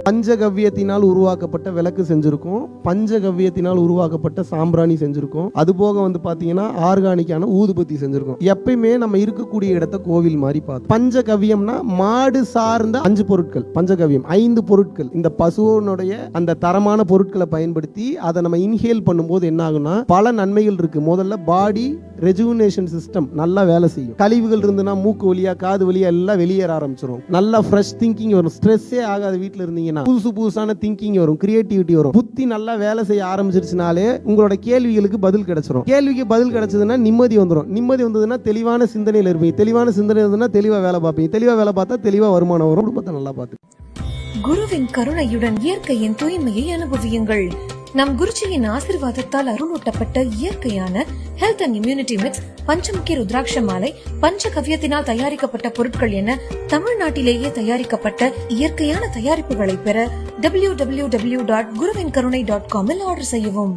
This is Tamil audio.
பஞ்சகவ்யத்தினால் உருவாக்கப்பட்ட விளக்கு செஞ்சிருக்கோம், பஞ்சகவ்யத்தினால் உருவாக்கப்பட்ட சாம்பிராணி செஞ்சிருக்கோம், அது போக வந்து பாத்தீங்கன்னா ஆர்கானிக்கான ஊதுபத்தி செஞ்சிருக்கோம். எப்பயுமே நம்ம இருக்கக்கூடிய இடத்த கோவில் மாதிரி பார்த்தோம். பஞ்சகவ்யம்னா மாடு சார்ந்த 5 பொருட்கள். பஞ்சகவ்யம் 5 பொருட்கள். இந்த பசுவனுடைய அந்த தரமான பொருட்களை பயன்படுத்தி அதை நம்ம இன்ஹேல் பண்ணும்போது என்ன ஆகும்னா பல நன்மைகள் இருக்கு. முதல்ல பாடி ரெஜுவினேஷன் சிஸ்டம் நல்லா வேலை செய்யும். கழிவுகள் இருந்துன்னா மூக்கு வழியா காது வழியா எல்லாம் வெளியேற ஆரம்பிச்சிடும். நல்லா ஃப்ரெஷ் திங்கிங் வரும். ஸ்ட்ரெஸ்ஸே ஆகாத வீட்டில் இருந்தீங்கன்னா புதுசான திங்கிங் வரும், கிரியேட்டிவிட்டி வரும். புத்தி நல்லா வேலை செய்ய ஆரம்பிச்சிருச்சுனாலே உங்களோட கேள்விகளுக்கு பதில் கிடைச்சிடும். கேள்விக்கு பதில் கிடைச்சதுன்னா நிம்மதி வந்துடும். நிம்மதி வந்ததுன்னா தெளிவான சிந்தனையில் இருப்பீங்க. தெளிவான சிந்தனை இருந்ததுன்னா தெளிவா வேலை பார்ப்பீங்க. தெளிவா வேலை பார்த்தா தெளிவா வருமானம் வரும். குடும்பத்தை நல்லா பார்த்து குருவின் கருணையுடன் இயற்கையின் தூய்மையை அனுபவியுங்கள். நம் குருஜியின் ஆசீர்வாதத்தால் அருளூட்டப்பட்ட இயற்கையான ஹெல்த் அண்ட் இம்யூனிட்டி மிக்ஸ், பஞ்சமுகி ருத்ராட்ச மாலை, பஞ்சகவ்யத்தினால் தயாரிக்கப்பட்ட பொருட்கள் என தமிழ்நாட்டிலேயே தயாரிக்கப்பட்ட இயற்கையான தயாரிப்புகளை பெற www.guruvinkarunai.com ஆர்டர் செய்யவும்.